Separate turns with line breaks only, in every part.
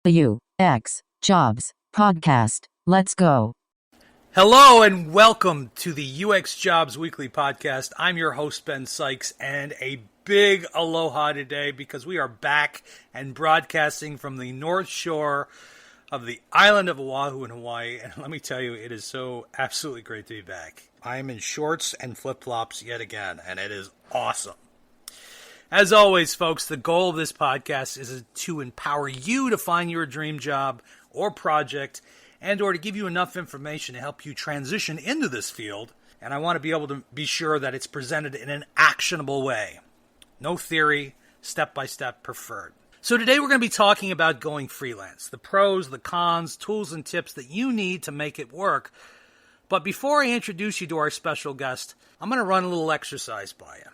The UX Jobs Podcast. Let's go.
Hello and welcome to the UX Jobs Weekly Podcast. I'm your host, Ben Sykes, and a big aloha today because we are back and broadcasting from the North Shore of the island of Oahu in Hawaii. And let me tell you, it is so absolutely great to be back. I am in shorts and flip-flops yet again, and it is awesome. As always, folks, the goal of this podcast is to empower you to find your dream job or project and or to give you enough information to help you transition into this field. And I want to be able to be sure that it's presented in an actionable way. No theory, step-by-step preferred. So today we're going to be talking about going freelance, the pros, the cons, tools, and tips that you need to make it work. But before I introduce you to our special guest, I'm going to run a little exercise by you.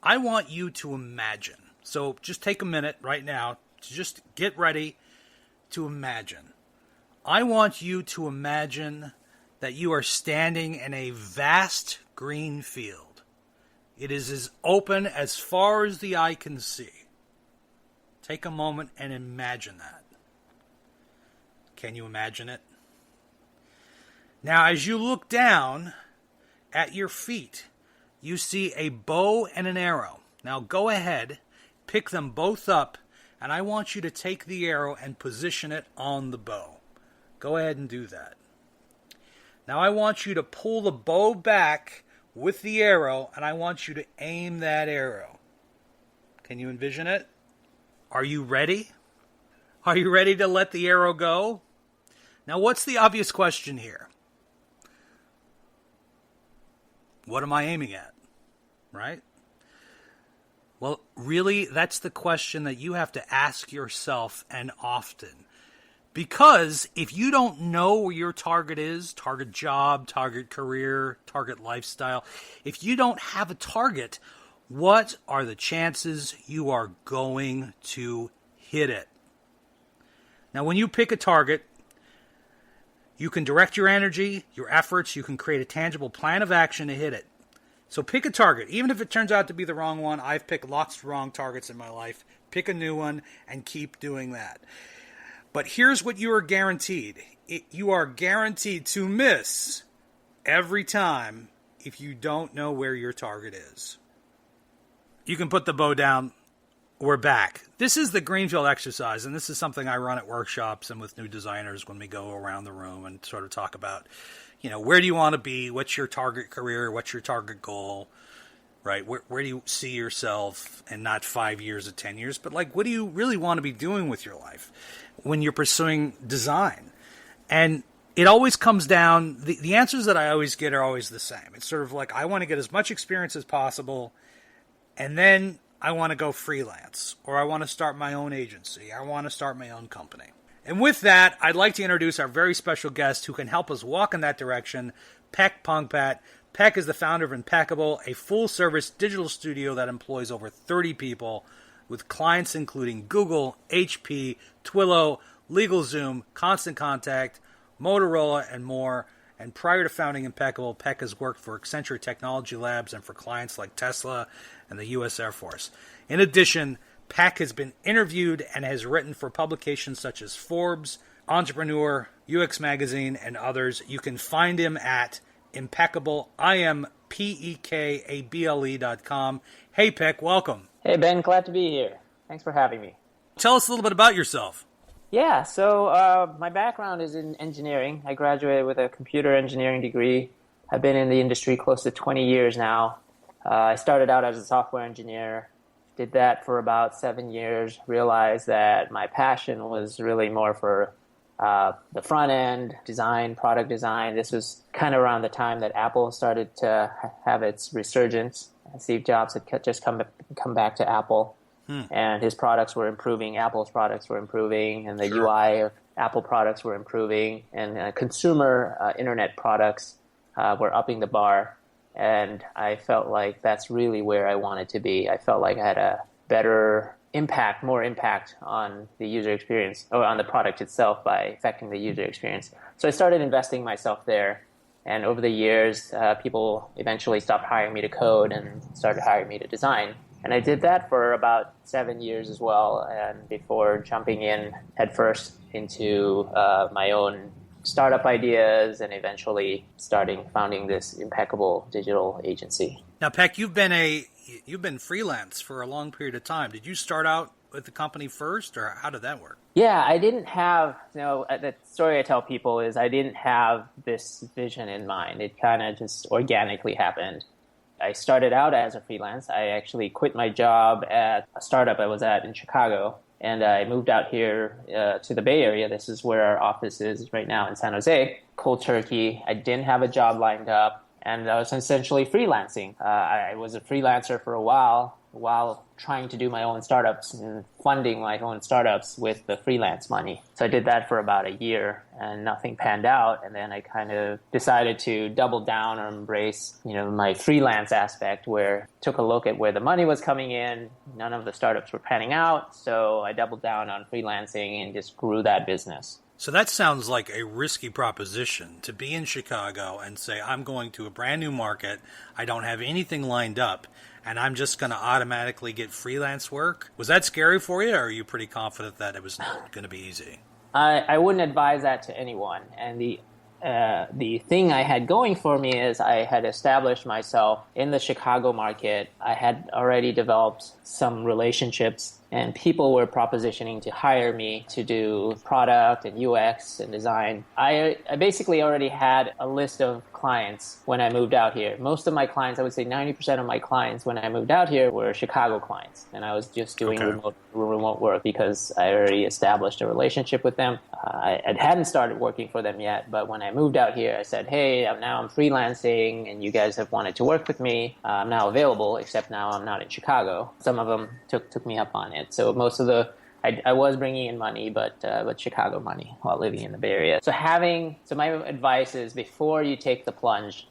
I want you to imagine. So just take a minute right now to just get ready to imagine. I want you to imagine that you are standing in a vast green field. It is as open as far as the eye can see. Take a moment and imagine that. Can you imagine it? Now, as you look down at your feet, you see a bow and an arrow. Now go ahead, pick them both up, and I want you to take the arrow and position it on the bow. Go ahead and do that. Now I want you to pull the bow back with the arrow, and I want you to aim that arrow. Can you envision it? Are you ready? Are you ready to let the arrow go? Now what's the obvious question here? What am I aiming at? Right? Well, really, that's the question that you have to ask yourself, and often. Because if you don't know where your target is, target job, target career, target lifestyle, if you don't have a target, what are the chances you are going to hit it? Now, when you pick a target, you can direct your energy, your efforts, you can create a tangible plan of action to hit it. So pick a target. Even if it turns out to be the wrong one, I've picked lots of wrong targets in my life. Pick a new one and keep doing that. But here's what you are guaranteed. You are guaranteed to miss every time if you don't know where your target is. You can put the bow down. We're back. This is the Greenfield exercise, and this is something I run at workshops and with new designers when we go around the room and sort of talk about, where do you want to be? What's your target career? What's your target goal? Right? Where do you see yourself? And not 5 years or 10 years, but what do you really want to be doing with your life when you're pursuing design? And it always comes down, the answers that I always get are always the same. It's sort of I want to get as much experience as possible, and then I want to go freelance, or I want to start my own agency. I want to start my own company. And with that, I'd like to introduce our very special guest who can help us walk in that direction, Pek Pongpaet. Pek is the founder of Impeccable, a full-service digital studio that employs over 30 people, with clients including Google, HP, Twilio, LegalZoom, Constant Contact, Motorola, and more. And prior to founding Impeccable, Pek has worked for Accenture Technology Labs and for clients like Tesla and the U.S. Air Force. In addition, Pek has been interviewed and has written for publications such as Forbes, Entrepreneur, UX Magazine, and others. You can find him at Impeccable, IMPEKABLE.com. Hey, Pek, welcome.
Hey, Ben, glad to be here. Thanks for having me.
Tell us a little bit about yourself.
Yeah, so my background is in engineering. I graduated with a computer engineering degree. I've been in the industry close to 20 years now. I started out as a software engineer, did that for about 7 years, realized that my passion was really more for the front end design, product design. This was kind of around the time that Apple started to have its resurgence. Steve Jobs had just come back to Apple. And his products were improving, Apple's products were improving, and the UI of Apple products were improving, and consumer internet products were upping the bar. And I felt like that's really where I wanted to be. I felt like I had a better impact, more impact on the user experience, or on the product itself by affecting the user experience. So I started investing myself there. And over the years, people eventually stopped hiring me to code and started hiring me to design. And I did that for about 7 years as well, and before jumping in headfirst into my own startup ideas and eventually founding this impeccable digital agency.
Now, Peck, you've been freelance for a long period of time. Did you start out with the company first, or how did that work?
Yeah, I didn't have, the story I tell people is I didn't have this vision in mind. It kind of just organically happened. I started out as a freelance. I actually quit my job at a startup I was at in Chicago, and I moved out here to the Bay Area. This is where our office is right now in San Jose. Cold turkey. I didn't have a job lined up, and I was essentially freelancing. I was a freelancer for a while trying to do my own startups and funding my own startups with the freelance money. So I did that for about a year and nothing panned out. And then I kind of decided to double down or embrace, my freelance aspect, where I took a look at where the money was coming in. None of the startups were panning out. So I doubled down on freelancing and just grew that business.
So that sounds like a risky proposition to be in Chicago and say, I'm going to a brand new market. I don't have anything lined up, and I'm just going to automatically get freelance work. Was that scary for you, or are you pretty confident that it was going to be easy?
I wouldn't advise that to anyone. And the thing I had going for me is I had established myself in the Chicago market. I had already developed some relationships, and people were propositioning to hire me to do product and UX and design. I basically already had a list of clients when I moved out here. Most of my clients, I would say 90% of my clients when I moved out here were Chicago clients. And I was just doing remote work because I already established a relationship with them. I hadn't started working for them yet, but when I moved out here, I said, hey, I'm freelancing and you guys have wanted to work with me. I'm now available, except now I'm not in Chicago. Some of them took me up on it. So most of I was bringing in money, but Chicago money while living in the Bay Area. So my advice is before you take the plunge,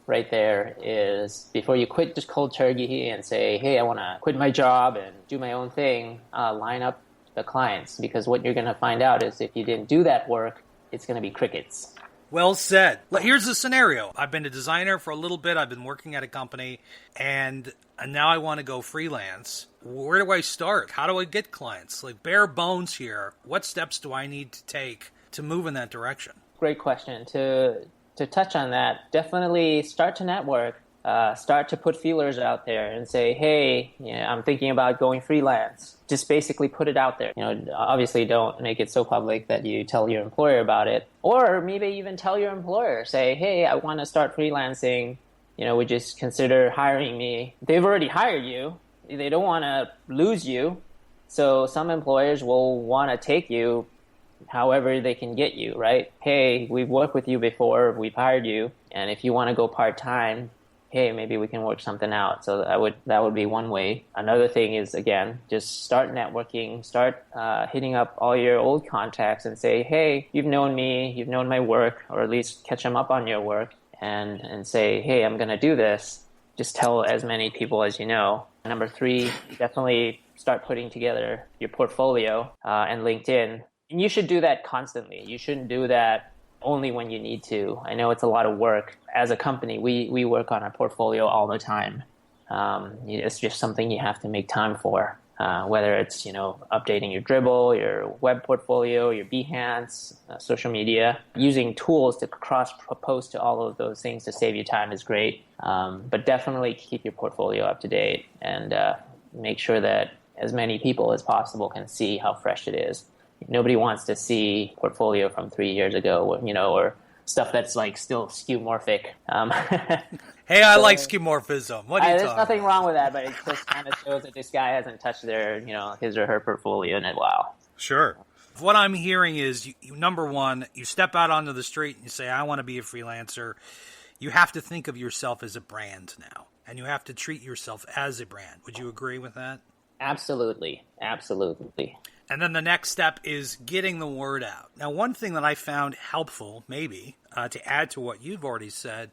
right there is before you quit just cold turkey and say, hey, I want to quit my job and do my own thing, line up the clients, because what you're going to find out is if you didn't do that work, it's going to be crickets.
Well said. Here's the scenario. I've been a designer for a little bit. I've been working at a company, and now I want to go freelance. Where do I start? How do I get clients? Bare bones here. What steps do I need to take to move in that direction?
Great question. To touch on that, definitely start to network. Start to put feelers out there and say, hey, I'm thinking about going freelance. Just basically put it out there. Obviously don't make it so public that you tell your employer about it. Or maybe even tell your employer, say, hey, I want to start freelancing. Would you just consider hiring me? They've already hired you. They don't want to lose you. So some employers will want to take you however they can get you, right? Hey, we've worked with you before. We've hired you. And if you want to go part-time, hey, maybe we can work something out. So that would be one way. Another thing is, again, just start networking, start hitting up all your old contacts and say, hey, you've known me, you've known my work, or at least catch them up on your work and say, hey, I'm going to do this. Just tell as many people as you know. Number 3, definitely start putting together your portfolio and LinkedIn. And you should do that constantly. You shouldn't do that only when you need to. I know it's a lot of work. As a company, we work on our portfolio all the time. It's just something you have to make time for, whether it's, updating your Dribble, your web portfolio, your Behance, social media. Using tools to cross-post to all of those things to save you time is great. But definitely keep your portfolio up to date and make sure that as many people as possible can see how fresh it is. Nobody wants to see portfolio from 3 years ago, or stuff that's still skeuomorphic.
Hey, I like skeuomorphism. What are you talking
There's nothing wrong with that, but it just kind of shows that this guy hasn't touched his or her portfolio in a while.
Sure. What I'm hearing is, number one, you step out onto the street and you say, I want to be a freelancer. You have to think of yourself as a brand now, and you have to treat yourself as a brand. Would you agree with that?
Absolutely. Absolutely.
And then the next step is getting the word out. Now, one thing that I found helpful, maybe, to add to what you've already said,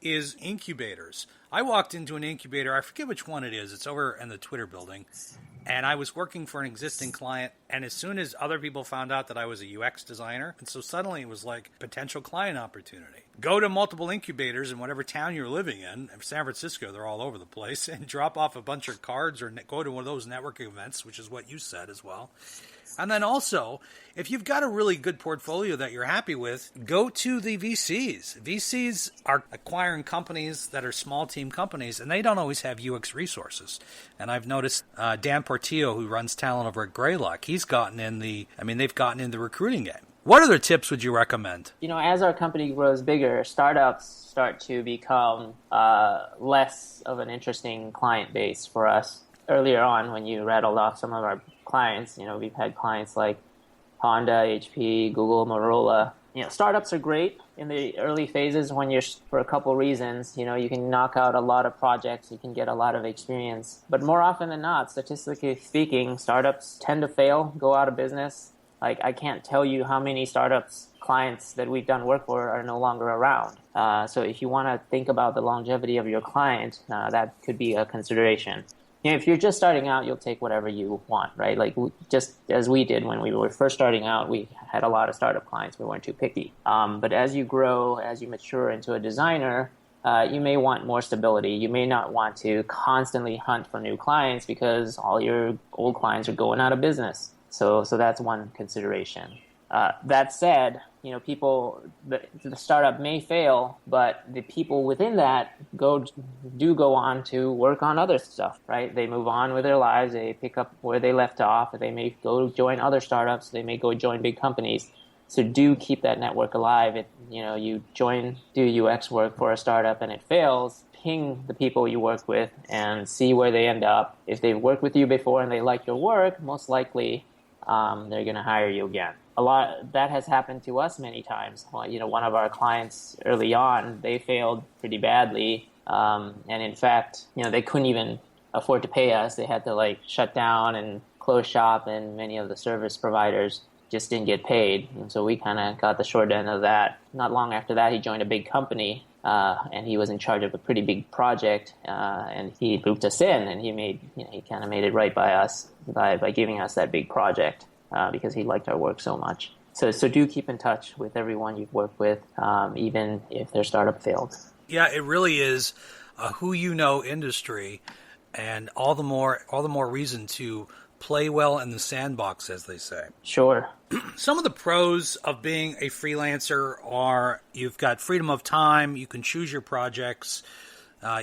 is incubators. I walked into an incubator. I forget which one it is. It's over in the Twitter building. and I was working for an existing client, and as soon as other people found out that I was a UX designer, and so suddenly it was like potential client opportunity. Go to multiple incubators in whatever town you're living in. In San Francisco, they're all over the place, and drop off a bunch of cards or go to one of those networking events, which is what you said as well. And then also, if you've got a really good portfolio that you're happy with, go to the VCs. VCs are acquiring companies that are small team companies, and they don't always have UX resources. And I've noticed Dan Portillo, who runs talent over at Greylock, they've gotten in the recruiting game. What other tips would you recommend?
As our company grows bigger, startups start to become less of an interesting client base for us. Earlier on, when you rattled off some of our clients, we've had clients like Honda, HP, Google, Motorola. Startups are great in the early phases for a couple reasons. You can knock out a lot of projects, you can get a lot of experience. But more often than not, statistically speaking, startups tend to fail, go out of business. Like, I can't tell you how many startups clients that we've done work for are no longer around. So if you want to think about the longevity of your client, that could be a consideration. If you're just starting out, you'll take whatever you want, right? Like, just as we did when we were first starting out, we had a lot of startup clients. We weren't too picky. But as you grow, as you mature into a designer, you may want more stability. You may not want to constantly hunt for new clients because all your old clients are going out of business. So that's one consideration. That said, the startup may fail, but the people within that do go on to work on other stuff, right? They move on with their lives. They pick up where they left off. They may go join other startups. They may go join big companies. So do keep that network alive. You do UX work for a startup and it fails, ping the people you work with and see where they end up. If they've worked with you before and they like your work, most likely they're going to hire you again. That has happened to us many times. One of our clients early on, they failed pretty badly. And in fact, they couldn't even afford to pay us. They had to shut down and close shop, and many of the service providers just didn't get paid. And so we kind of got the short end of that. Not long after that, he joined a big company, and he was in charge of a pretty big project, and he looped us in, and he kind of made it right by us by giving us that big project. Because he liked our work so much. So do keep in touch with everyone you've worked with, even if their startup failed.
Yeah, it really is a who you know industry, and all the more reason to play well in the sandbox, as they say.
Sure.
Some of the pros of being a freelancer are you've got freedom of time, you can choose your projects.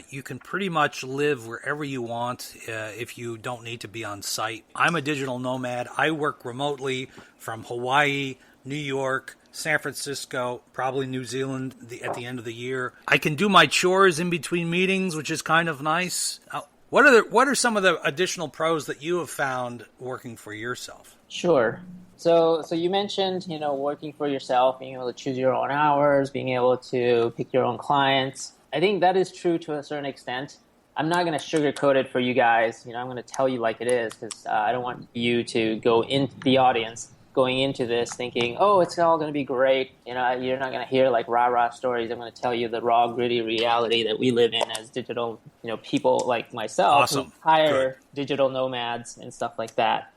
You can pretty much live wherever you want if you don't need to be on site. I'm a digital nomad. I work remotely from Hawaii, New York, San Francisco, probably New Zealand at the end of the year. I can do my chores in between meetings, which is kind of nice. What are some of the additional pros that you have found working for yourself?
Sure. So you mentioned, working for yourself, being able to choose your own hours, being able to pick your own clients. I think that is true to a certain extent. I'm not going to sugarcoat it for you guys. I'm going to tell you like it is, because I don't want you to go into the audience going into this thinking, oh, it's all going to be great. You're not going to hear rah-rah stories. I'm going to tell you the raw, gritty reality that we live in as digital, people like myself.
Awesome.
Who hire digital nomads and stuff like that.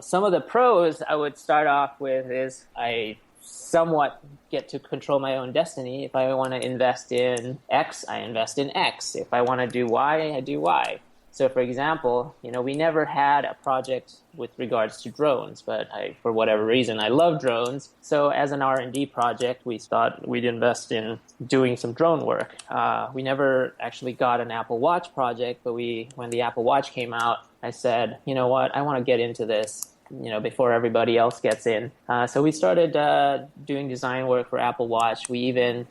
Some of the pros I would start off with is I somewhat get to control my own destiny. If I want to invest in X, I invest in X. If I want to do Y, I do Y. So, for example, we never had a project with regards to drones, but for whatever reason, I love drones. So, as an R&D project, we thought we'd invest in doing some drone work. We never actually got an Apple Watch project, but when the Apple Watch came out, I said, you know what, I want to get into this. Before everybody else gets in. So we started doing design work for Apple Watch. We even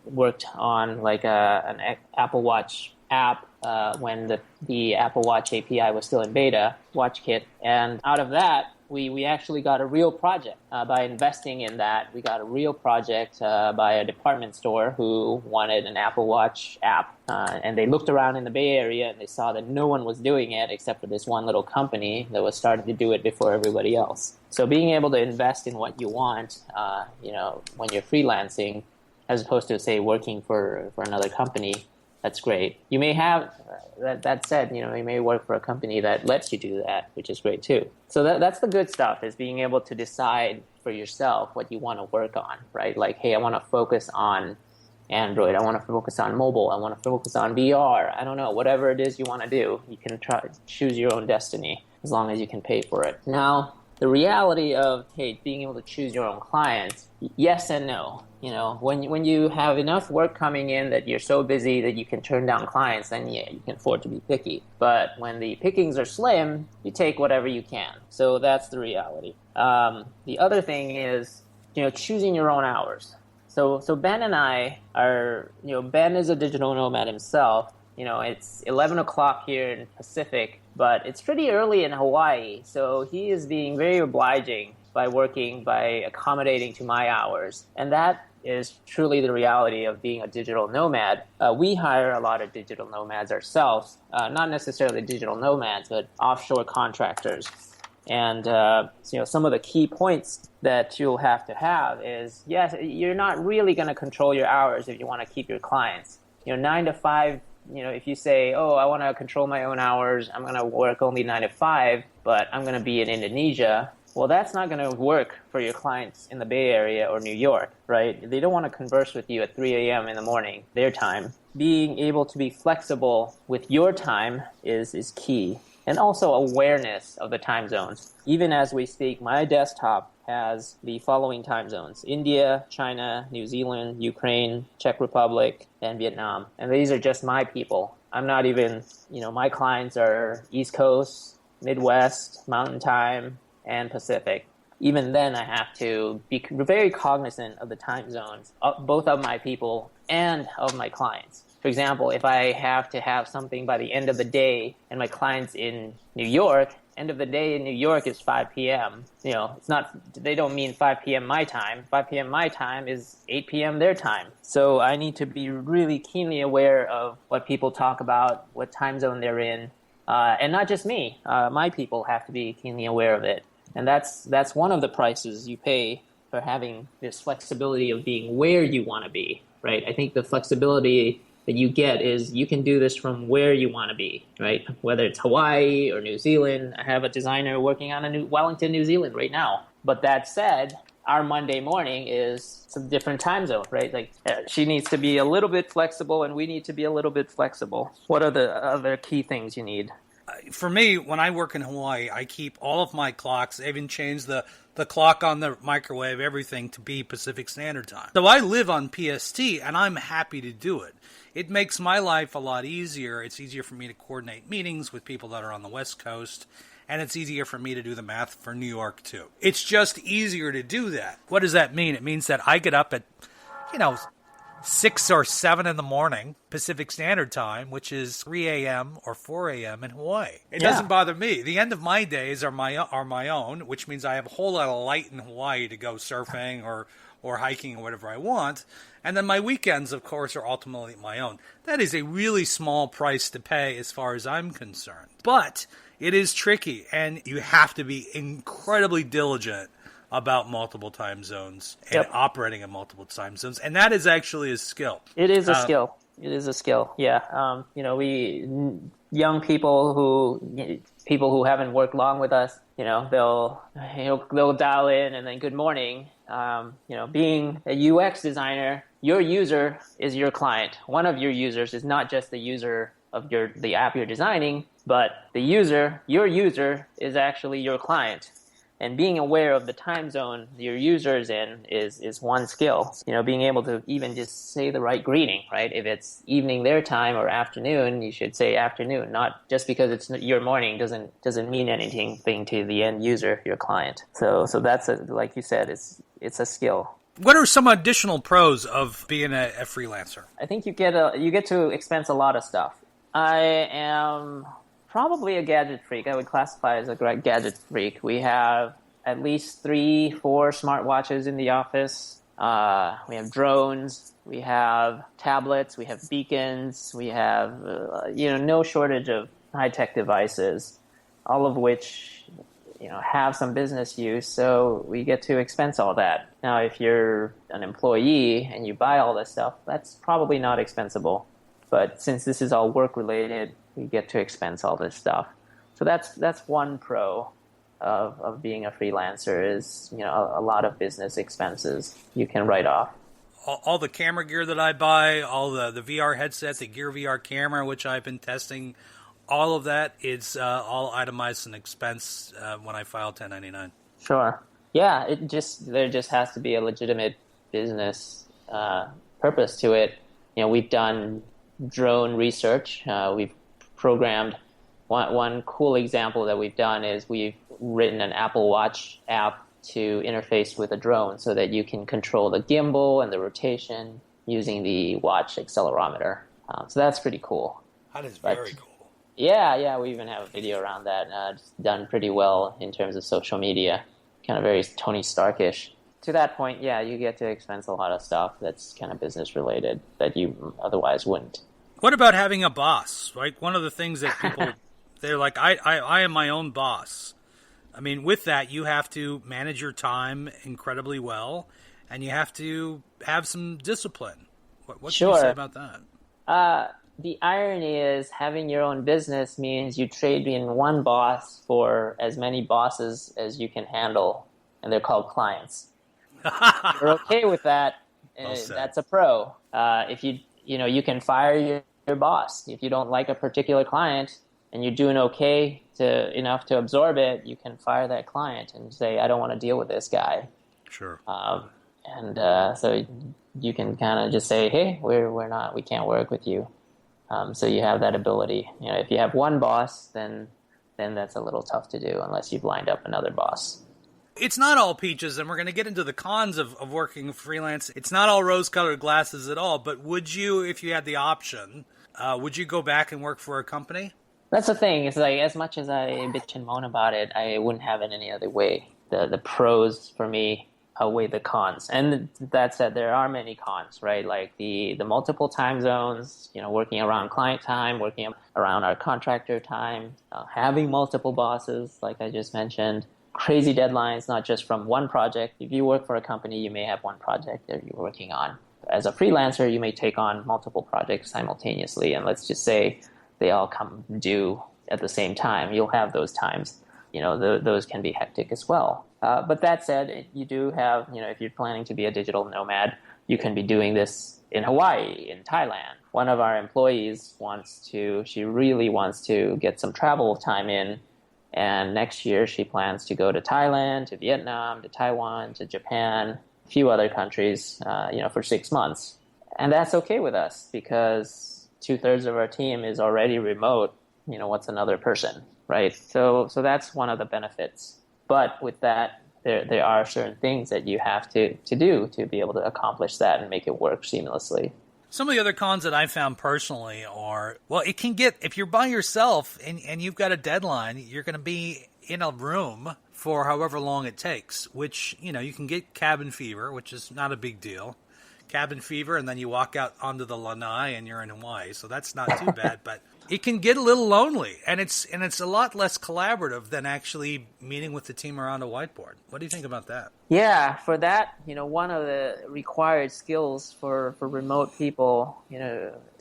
worked on an Apple Watch app when the Apple Watch API was still in beta, WatchKit. And out of that, we actually got a real project. By investing in that, we got a real project by a department store who wanted an Apple Watch app. And they looked around in the Bay Area and they saw that no one was doing it except for this one little company that was starting to do it before everybody else. So being able to invest in what you want, when you're freelancing, as opposed to, say, working for another company, that's great. You may have, that said, you may work for a company that lets you do that, which is great too. So that's the good stuff, is being able to decide for yourself what you want to work on, right? Like, hey, I want to focus on Android. I want to focus on mobile. I want to focus on VR. I don't know, whatever it is you want to do, you can choose your own destiny as long as you can pay for it. Now, the reality of, hey, being able to choose your own clients, yes and no. When you have enough work coming in that you're so busy that you can turn down clients, then yeah, you can afford to be picky. But when the pickings are slim, you take whatever you can. So that's the reality. The other thing is, choosing your own hours. So Ben and I are, Ben is a digital nomad himself. It's 11 o'clock here in Pacific, but it's pretty early in Hawaii. So he is being very obliging by accommodating to my hours. And that is truly the reality of being a digital nomad. We hire a lot of digital nomads ourselves, not necessarily digital nomads, but offshore contractors. And some of the key points that you'll have is, yes, you're not really going to control your hours if you want to keep your clients. 9 to 5, if you say, oh, I want to control my own hours, I'm going to work only 9 to 5, but I'm going to be in Indonesia. Well, that's not going to work for your clients in the Bay Area or New York, right? They don't want to converse with you at 3 a.m. in the morning, their time. Being able to be flexible with your time is key. And also awareness of the time zones. Even as we speak, my desktop has the following time zones: India, China, New Zealand, Ukraine, Czech Republic, and Vietnam. And these are just my people. I'm not even, my clients are East Coast, Midwest, Mountain Time, and Pacific. Even then, I have to be very cognizant of the time zones, both of my people and of my clients. For example, if I have to have something by the end of the day and my client's in New York, end of the day in New York is 5 p.m. It's not, they don't mean 5 p.m. my time. 5 p.m. my time is 8 p.m. their time. So I need to be really keenly aware of what people talk about, what time zone they're in. And not just me, my people have to be keenly aware of it. And that's one of the prices you pay for having this flexibility of being where you want to be, right? I think the flexibility that you get is you can do this from where you want to be, right? Whether it's Hawaii or New Zealand. I have a designer working on Wellington, New Zealand right now. But that said, our Monday morning is a different time zone, right? Like she needs to be a little bit flexible and we need to be a little bit flexible. What are the other key things you need?
For me, when I work in Hawaii, I keep all of my clocks. I even changed the clock on the microwave, everything to be Pacific Standard Time. So I live on PST, and I'm happy to do it. It makes my life a lot easier. It's easier for me to coordinate meetings with people that are on the West Coast, and it's easier for me to do the math for New York, too. It's just easier to do that. What does that mean? It means that I get up at, 6 or 7 in the morning, Pacific Standard Time, which is 3 a.m. or 4 a.m. in Hawaii. It doesn't bother me. The end of my days are my own, which means I have a whole lot of light in Hawaii to go surfing or hiking or whatever I want. And then my weekends, of course, are ultimately my own. That is a really small price to pay as far as I'm concerned. But it is tricky, and you have to be incredibly diligent about multiple time zones and operating in multiple time zones. And that is actually a skill.
It is a skill. It is a skill. Yeah. We young people who haven't worked long with us, they'll dial in and then good morning. Being a UX designer, your user is your client. One of your users is not just the user of the app you're designing, but your user is actually your client. And being aware of the time zone your user is in is one skill. Being able to even just say the right greeting, right? If it's evening their time or afternoon, you should say afternoon. Not just because it's your morning doesn't mean anything to the end user, your client. So that's like you said, it's a skill.
What are some additional pros of being a freelancer?
I think you get to expense a lot of stuff. I am probably a gadget freak. I would classify as a gadget freak. We have at least 3-4 smartwatches in the office. We have drones. We have tablets. We have beacons. We have, no shortage of high-tech devices, all of which, have some business use. So we get to expense all that. Now, if you're an employee and you buy all this stuff, that's probably not expensible. But since this is all work related, we get to expense all this stuff. So that's one pro of being a freelancer is, a lot of business expenses you can write off.
All the camera gear that I buy, all the VR headset, the Gear VR camera, which I've been testing, all of that is all itemized and expense when I file 1099.
Sure. Yeah, there just has to be a legitimate business purpose to it. We've done drone research. We've programmed. One cool example that we've done is we've written an Apple Watch app to interface with a drone so that you can control the gimbal and the rotation using the watch accelerometer. So that's pretty cool.
That is very cool.
Yeah, we even have a video around that. It's done pretty well in terms of social media, kind of very Tony Starkish. To that point, yeah, you get to expense a lot of stuff that's kind of business related that you otherwise wouldn't.
What about having a boss? Like one of the things that people, they're like, I am my own boss. I mean, with that, you have to manage your time incredibly well, and you have to have some discipline. What can you say about that?
The irony is having your own business means you trade in one boss for as many bosses as you can handle, and they're called clients. If you're okay with that, that's a pro. If you can fire your boss. If you don't like a particular client and you're doing okay enough to absorb it, you can fire that client and say, I don't want to deal with this guy.
Sure.
So you can kind of just say, hey, we can't work with you. So you have that ability. If you have one boss, then that's a little tough to do unless you've lined up another boss.
It's not all peaches, and we're going to get into the cons of working freelance. It's not all rose-colored glasses at all, but would you, if you had the option, would you go back and work for a company?
That's the thing. It's like, as much as I bitch and moan about it, I wouldn't have it any other way. The pros for me outweigh the cons. And that said, there are many cons, right? Like the multiple time zones, working around client time, working around our contractor time, having multiple bosses, like I just mentioned, crazy deadlines, not just from one project. If you work for a company, you may have one project that you're working on. As a freelancer, you may take on multiple projects simultaneously, and let's just say they all come due at the same time. You'll have those times. Those can be hectic as well. But that said, you do have, if you're planning to be a digital nomad, you can be doing this in Hawaii, in Thailand. One of our employees she really wants to get some travel time in. And next year, she plans to go to Thailand, to Vietnam, to Taiwan, to Japan, a few other countries, for 6 months. And that's okay with us because 2/3 of our team is already remote. What's another person, right? So that's one of the benefits. But with that, there are certain things that you have to do to be able to accomplish that and make it work seamlessly.
Some of the other cons that I found personally are, it can get, if you're by yourself and you've got a deadline, you're going to be in a room for however long it takes, which, you can get cabin fever, which is not a big deal. Cabin fever, and then you walk out onto the lanai and you're in Hawaii, so that's not too bad, but it can get a little lonely, and it's a lot less collaborative than actually meeting with the team around a whiteboard. What do you think about that?
Yeah, for that, one of the required skills for remote people,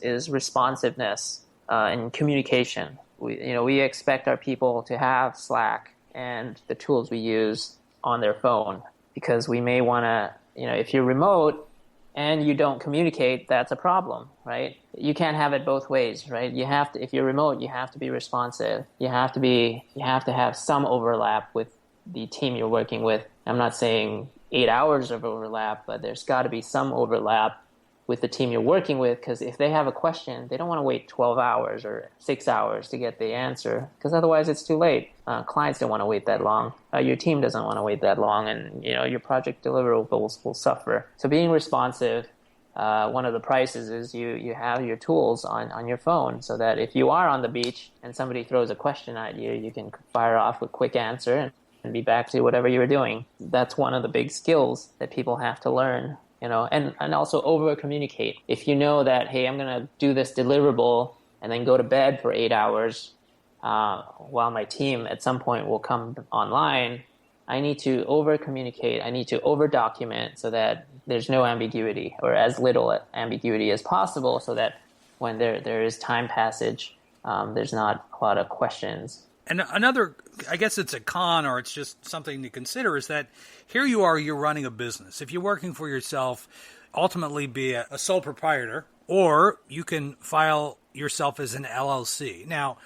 is responsiveness and communication. We expect our people to have Slack and the tools we use on their phone because we may want to, if you're remote and you don't communicate, that's a problem, right? You can't have it both ways, right? You have to, if you're remote, you have to be responsive. You have to have some overlap with the team you're working with. I'm not saying 8 hours of overlap, but there's got to be some overlap with the team you're working with, because if they have a question, they don't want to wait 12 hours or 6 hours to get the answer, because otherwise it's too late. Clients don't want to wait that long. Your team doesn't want to wait that long, and your project deliverables will suffer. So being responsive, one of the prices is you have your tools on your phone, so that if you are on the beach and somebody throws a question at you, you can fire off a quick answer and be back to whatever you were doing. That's one of the big skills that people have to learn. And also over-communicate. If you know that, hey, I'm going to do this deliverable and then go to bed for 8 hours while my team at some point will come online, I need to over-communicate. I need to over-document so that there's no ambiguity, or as little ambiguity as possible, so that when there is time passage. There's not a lot of questions.
And another, I guess it's a con or it's just something to consider, is that here you are, you're running a business. If you're working for yourself, ultimately be a sole proprietor, or you can file yourself as an LLC. Now,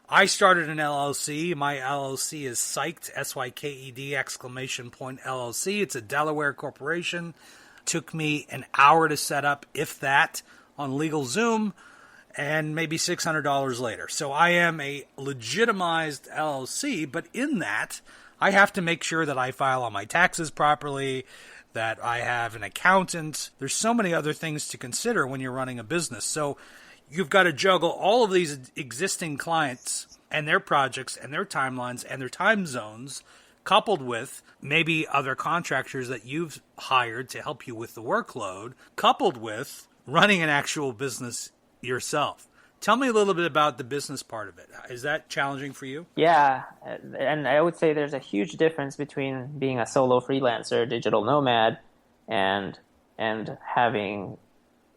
I started an LLC. My LLC is Syked, S-Y-K-E-D, exclamation point LLC. It's a Delaware corporation. Took me an hour to set up, if that, on LegalZoom, and maybe $600 later. So I am a legitimized LLC, but in that, I have to make sure that I file all my taxes properly, that I have an accountant. There's so many other things to consider when you're running a business. So you've got to juggle all of these existing clients and their projects and their timelines and their time zones, coupled with maybe other contractors that you've hired to help you with the workload, coupled with running an actual business yourself. Tell me a little bit about the business part of it. Is that challenging for you?
Yeah, and I would say there's a huge difference between being a solo freelancer, digital nomad, and having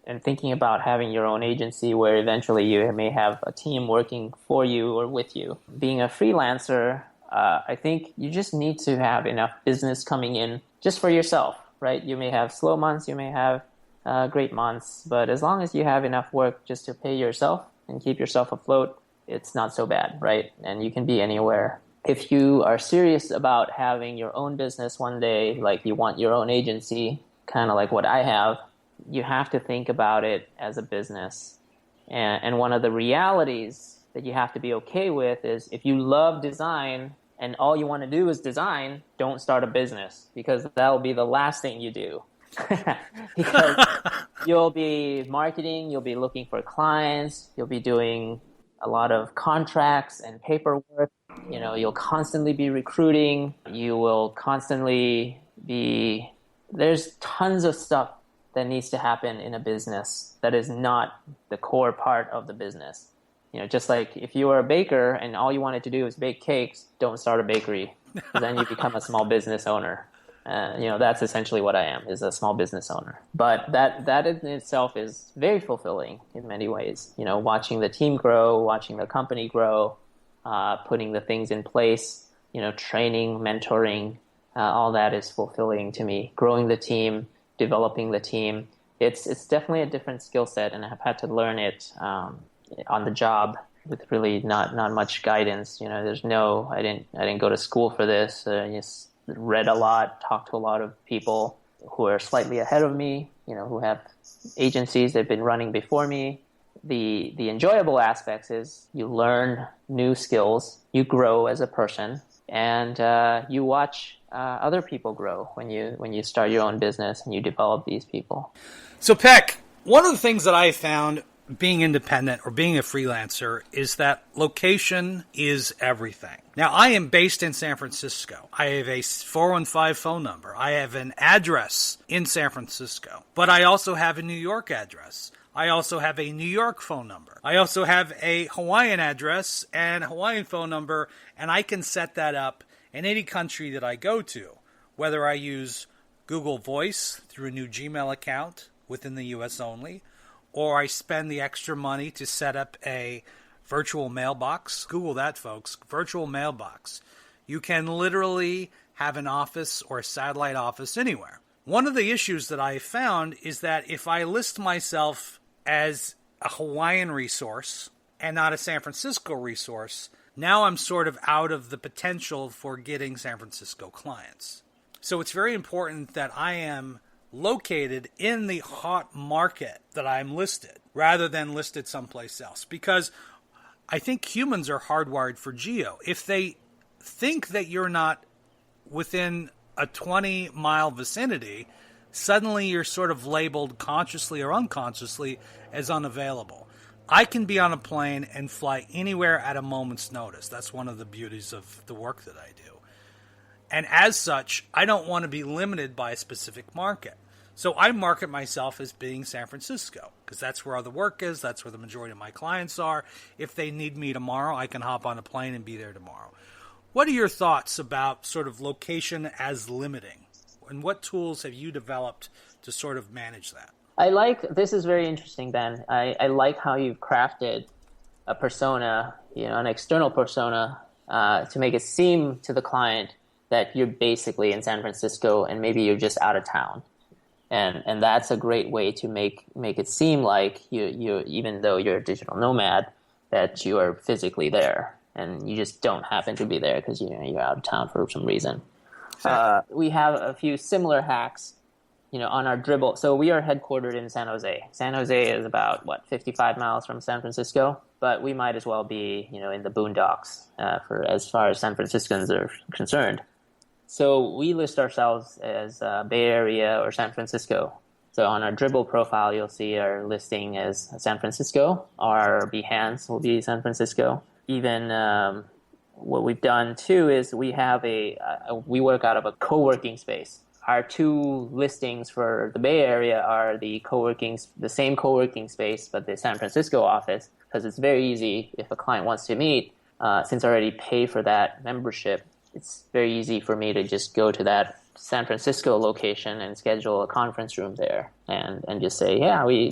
and thinking about having your own agency where eventually you may have a team working for you or with you. Being a freelancer, I think you just need to have enough business coming in just for yourself, right? You may have slow months, you may have great months, but as long as you have enough work just to pay yourself and keep yourself afloat, it's not so bad, right? And you can be anywhere. If you are serious about having your own business one day, like you want your own agency, kind of like what I have, you have to think about it as a business. And one of the realities that you have to be okay with is if you love design and all you want to do is design, don't start a business, because that'll be the last thing you do. Because you'll be marketing, you'll be looking for clients, you'll be doing a lot of contracts and paperwork. You know, you'll constantly be recruiting. You will constantly be, there's tons of stuff that needs to happen in a business that is not the core part of the business. You know, just like if you were a baker and all you wanted to do is bake cakes, don't start a bakery. Then you become a small business owner. You know, that's essentially what I am, is a small business owner. But that in itself is very fulfilling in many ways. You know, watching the team grow, watching the company grow, putting the things in place, you know, training, mentoring, all that is fulfilling to me. Growing the team, developing the team. It's definitely a different skill set, and I've had to learn it on the job with really not much guidance. You know, I didn't go to school for this. Just read a lot, talked to a lot of people who are slightly ahead of me, you know, who have agencies that have been running before me. The enjoyable aspects is you learn new skills, you grow as a person, and you watch other people grow when you start your own business and you develop these people.
So Pek, one of the things that I found being independent or being a freelancer is that location is everything. Now, I am based in San Francisco. I have a 415 phone number. I have an address in San Francisco, but I also have a New York address. I also have a New York phone number. I also have a Hawaiian address and Hawaiian phone number, and I can set that up in any country that I go to, whether I use Google Voice through a new Gmail account within the U.S. only, or I spend the extra money to set up a virtual mailbox. Google that, folks. Virtual mailbox. You can literally have an office or a satellite office anywhere. One of the issues that I found is that if I list myself as a Hawaiian resource and not a San Francisco resource, now I'm sort of out of the potential for getting San Francisco clients. So it's very important that I am located in the hot market that I'm listed, rather than listed someplace else. Because I think humans are hardwired for geo. If they think that you're not within a 20-mile vicinity, suddenly you're sort of labeled consciously or unconsciously as unavailable. I can be on a plane and fly anywhere at a moment's notice. That's one of the beauties of the work that I do. And as such, I don't want to be limited by a specific market. So I market myself as being San Francisco, because that's where all the work is. That's where the majority of my clients are. If they need me tomorrow, I can hop on a plane and be there tomorrow. What are your thoughts about sort of location as limiting? And what tools have you developed to sort of manage that?
This is very interesting, Ben. I like how you've crafted a persona, an external persona, to make it seem to the client that you're basically in San Francisco and maybe you're just out of town. And that's a great way to make it seem like you even though you're a digital nomad, that you are physically there and you just don't happen to be there because you're out of town for some reason. We have a few similar hacks, on our Dribble. So we are headquartered in San Jose. San Jose is about 55 miles from San Francisco, but we might as well be, in the boondocks for as far as San Franciscans are concerned. So we list ourselves as Bay Area or San Francisco. So on our Dribble profile, you'll see our listing as San Francisco. Our Behance will be San Francisco. Even what we've done too is we have we work out of a co-working space. Our two listings for the Bay Area are the same co-working space, but the San Francisco office, because it's very easy if a client wants to meet. Since I already pay for that membership, it's very easy for me to just go to that San Francisco location and schedule a conference room there and just say,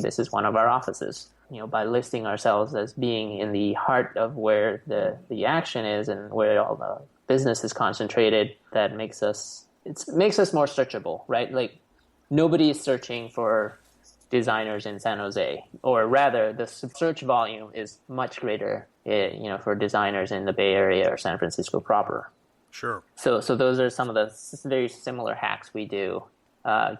this is one of our offices. By listing ourselves as being in the heart of where the action is and where all the business is concentrated, that makes us more searchable, right? Like nobody is searching for designers in San Jose, or rather the search volume is much greater, for designers in the Bay Area or San Francisco proper.
Sure.
So those are some of the very similar hacks we do.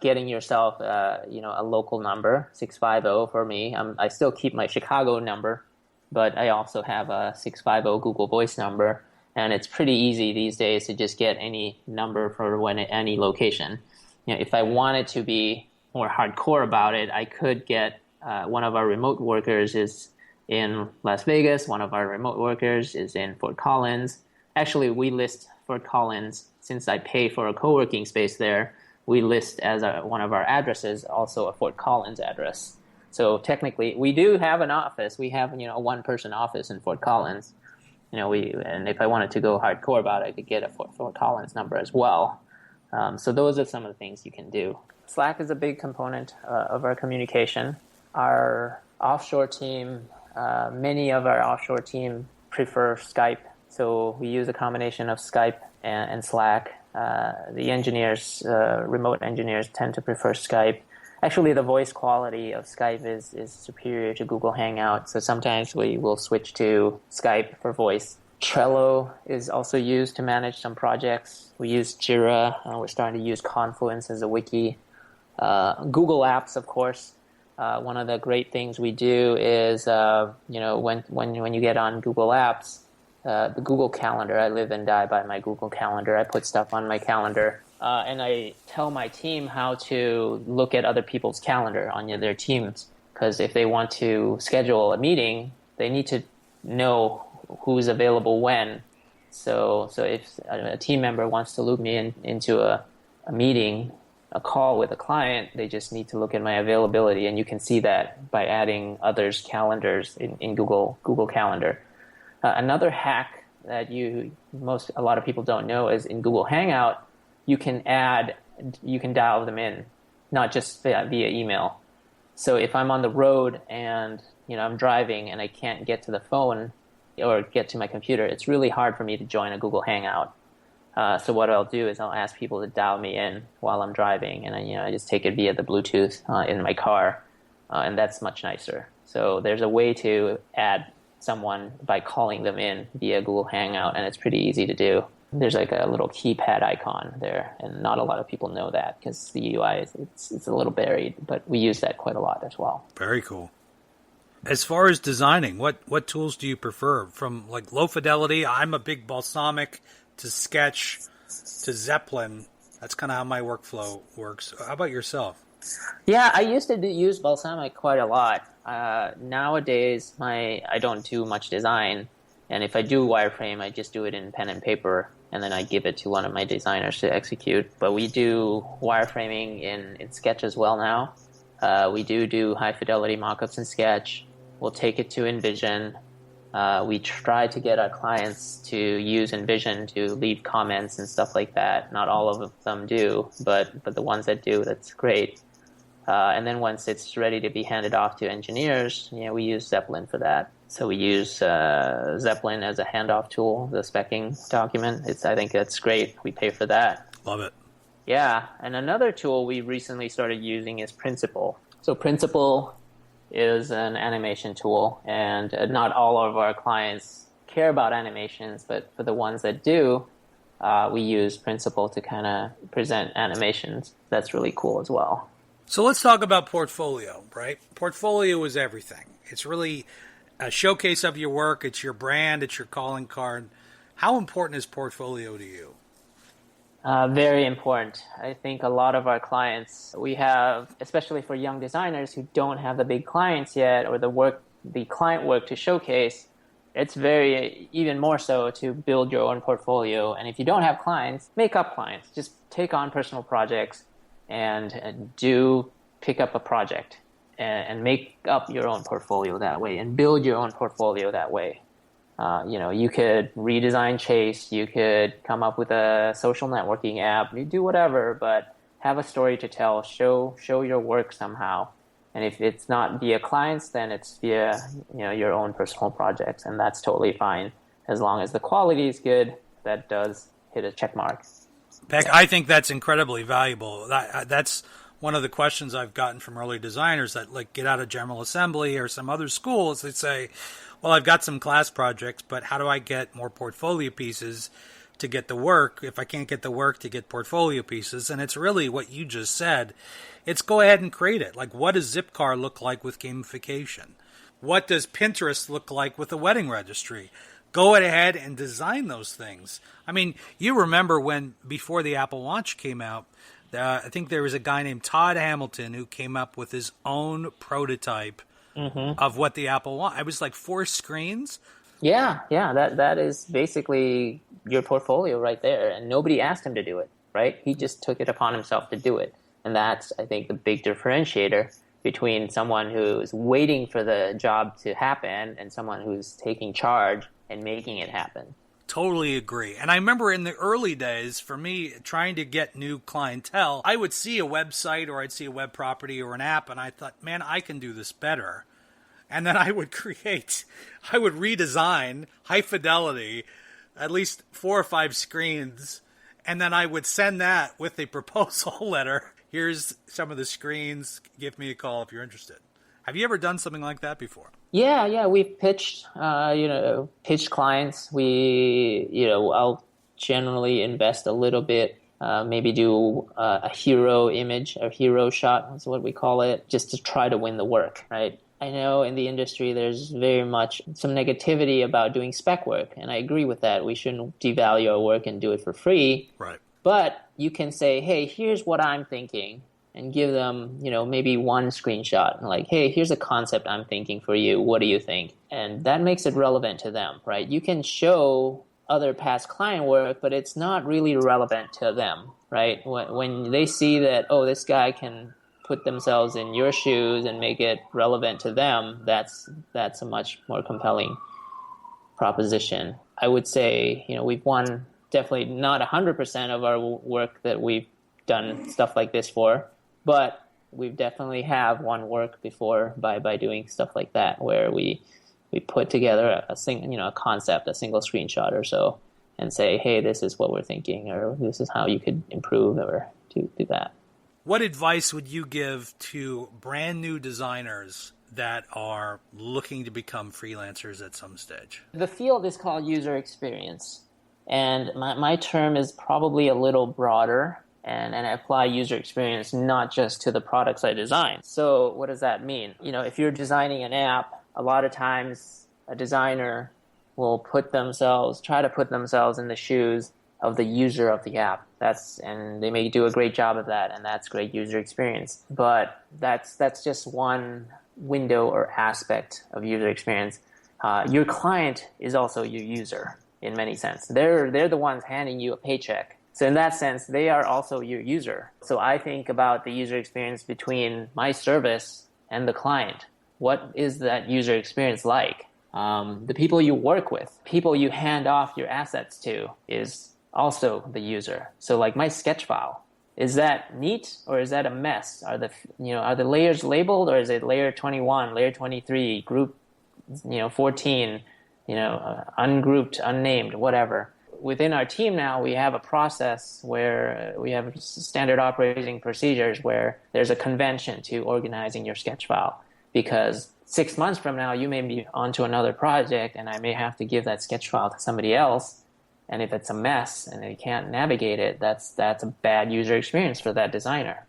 Getting yourself, a local number, 650 for me. I still keep my Chicago number, but I also have a 650 Google Voice number. And it's pretty easy these days to just get any number for any location. If I wanted to be more hardcore about it, I could get one of our remote workers is in Las Vegas. One of our remote workers is in Fort Collins. Actually, we list Fort Collins, since I pay for a co-working space there, we list as one of our addresses also a Fort Collins address. So technically, we do have an office. We have a one-person office in Fort Collins. And if I wanted to go hardcore about it, I could get a Fort Collins number as well. So those are some of the things you can do. Slack is a big component of our communication. Our offshore team, many of our offshore team prefer Skype. So we use a combination of Skype and Slack. The engineers, remote engineers, tend to prefer Skype. Actually, the voice quality of Skype is superior to Google Hangout, so sometimes we will switch to Skype for voice. Trello is also used to manage some projects. We use Jira. We're starting to use Confluence as a wiki. Google Apps, of course. One of the great things we do is, when you get on Google Apps, the Google Calendar. I live and die by my Google Calendar. I put stuff on my calendar. And I tell my team how to look at other people's calendar on their teams, because if they want to schedule a meeting, they need to know who's available when. So if a team member wants to loop me into a meeting, a call with a client, they just need to look at my availability, and you can see that by adding others' calendars in Google Calendar. Another hack that a lot of people don't know is in Google Hangout, you can dial them in, not just via email. So if I'm on the road and I'm driving and I can't get to the phone or get to my computer, it's really hard for me to join a Google Hangout. So what I'll do is I'll ask people to dial me in while I'm driving, and I just take it via the Bluetooth in my car, and that's much nicer. So there's a way to add someone by calling them in via Google Hangout, and it's pretty easy to do. There's like a little keypad icon there, and not a lot of people know that because the UI it's a little buried, but we use that quite a lot as well.
Very cool. As far as designing, what tools do you prefer? From like low fidelity, I'm a big Balsamic, to Sketch, to Zeppelin. That's kind of how my workflow works. How about yourself?
Yeah, I used to use Balsamic quite a lot. Nowadays, I don't do much design, and if I do wireframe, I just do it in pen and paper, and then I give it to one of my designers to execute. But we do wireframing in Sketch as well now. We do high fidelity mockups in Sketch. We'll take it to InVision. We try to get our clients to use InVision to leave comments and stuff like that. Not all of them do, but the ones that do, that's great. And then once it's ready to be handed off to engineers, we use Zeppelin for that. So we use Zeppelin as a handoff tool, the speccing document. I think that's great. We pay for that.
Love it.
Yeah, and another tool we recently started using is Principle. So Principle is an animation tool, and not all of our clients care about animations, but for the ones that do, we use Principle to kind of present animations. That's really cool as well.
So let's talk about portfolio, right? Portfolio is everything. It's really a showcase of your work. It's your brand. It's your calling card. How important is portfolio to you?
Very important. I think a lot of our clients, we have, especially for young designers who don't have the big clients yet or the client work to showcase, it's even more so to build your own portfolio. And if you don't have clients, make up clients. Just take on personal projects and do pick up a project and make up your own portfolio that way and build your own portfolio that way. You could redesign Chase, you could come up with a social networking app, you do whatever, but have a story to tell, show your work somehow. And if it's not via clients, then it's via your own personal projects, and that's totally fine. As long as the quality is good, that does hit a check mark.
Pek, I think that's incredibly valuable. That's one of the questions I've gotten from early designers that get out of General Assembly or some other schools. They say, well, I've got some class projects, but how do I get more portfolio pieces to get the work? If I can't get the work, to get portfolio pieces. And it's really what you just said. It's go ahead and create it. Like, what does Zipcar look like with gamification? What does Pinterest look like with a wedding registry? Go ahead and design those things. I mean, you remember before the Apple Watch came out, I think there was a guy named Todd Hamilton who came up with his own prototype of what the Apple Watch. It was like 4 screens.
Yeah, that is basically your portfolio right there. And nobody asked him to do it, right? He just took it upon himself to do it. And that's, I think, the big differentiator between someone who's waiting for the job to happen and someone who's taking charge and making it happen.
Totally agree. And I remember in the early days, for me, trying to get new clientele, I would see a website or I'd see a web property or an app, and I thought, man, I can do this better. And then I would redesign, high fidelity, at least 4 or 5 screens, and then I would send that with a proposal letter. Here's some of the screens. Give me a call if you're interested. Have you ever done something like that before?
Yeah, we've pitched clients. I'll generally invest a little bit, maybe do a hero image, or hero shot, that's what we call it, just to try to win the work, right? I know in the industry there's very much some negativity about doing spec work, and I agree with that. We shouldn't devalue our work and do it for free.
Right.
But you can say, hey, here's what I'm thinking, and give them, maybe one screenshot, and like, hey, here's a concept I'm thinking for you. What do you think? And that makes it relevant to them, right? You can show other past client work, but it's not really relevant to them, right? When they see that, oh, this guy can put themselves in your shoes and make it relevant to them, that's a much more compelling proposition. I would say, we've won definitely not 100% of our work that we've done stuff like this for, but we've definitely have won work before by doing stuff like that, where we put together a concept, a single screenshot or so, and say, hey, this is what we're thinking, or this is how you could improve, or to do that.
What advice would you give to brand new designers that are looking to become freelancers at some stage? The
field is called user experience, and my term is probably a little broader, and I apply user experience not just to the products I design. So what does that mean? If you're designing an app, a lot of times a designer will try to put themselves in the shoes of the user of the app. And they may do a great job of that, and that's great user experience. But that's just one window or aspect of user experience. Your client is also your user in many sense. They're the ones handing you a paycheck. So in that sense, they are also your user. So I think about the user experience between my service and the client. What is that user experience like? The people you work with, people you hand off your assets to, is also the user. So like my sketch file, Is that neat or is that a mess? Are the layers labeled, or is it layer 21, layer 23, group 14, ungrouped, unnamed, whatever. Within our team now, we have a process where we have standard operating procedures where there's a convention to organizing your sketch file, because 6 months from now, you may be onto another project and I may have to give that sketch file to somebody else. And if it's a mess and they can't navigate it, that's a bad user experience for that designer.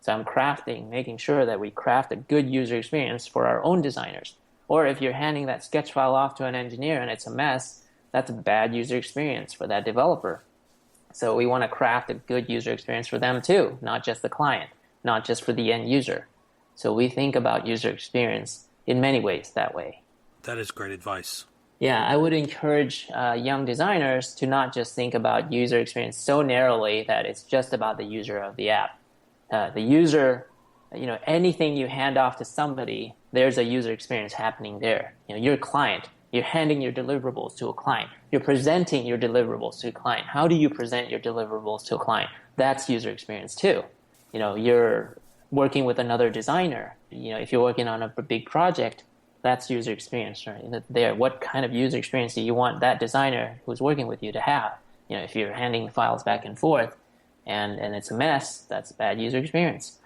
So I'm making sure that we craft a good user experience for our own designers. Or if you're handing that sketch file off to an engineer and it's a mess, that's a bad user experience for that developer. So we want to craft a good user experience for them too, not just the client, not just for the end user. So we think about user experience in many ways that way.
That is great advice.
Yeah, I would encourage young designers to not just think about user experience so narrowly that it's just about the user of the app. The user, anything you hand off to somebody, there's a user experience happening there. You're a client. You're handing your deliverables to a client. You're presenting your deliverables to a client. How do you present your deliverables to a client? That's user experience too. You're working with another designer. If you're working on a big project, that's user experience, right? What kind of user experience do you want that designer who's working with you to have? If you're handing files back and forth and it's a mess, that's a bad user experience.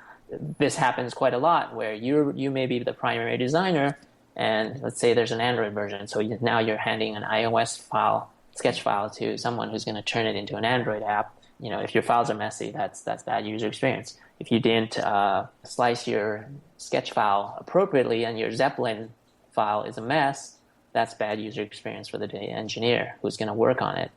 This happens quite a lot where you may be the primary designer, and let's say there's an Android version, so now you're handing an iOS sketch file to someone who's going to turn it into an Android app. If your files are messy, that's bad user experience. If you didn't slice your sketch file appropriately and your Zeppelin file is a mess, that's bad user experience for the engineer who's going to work on it.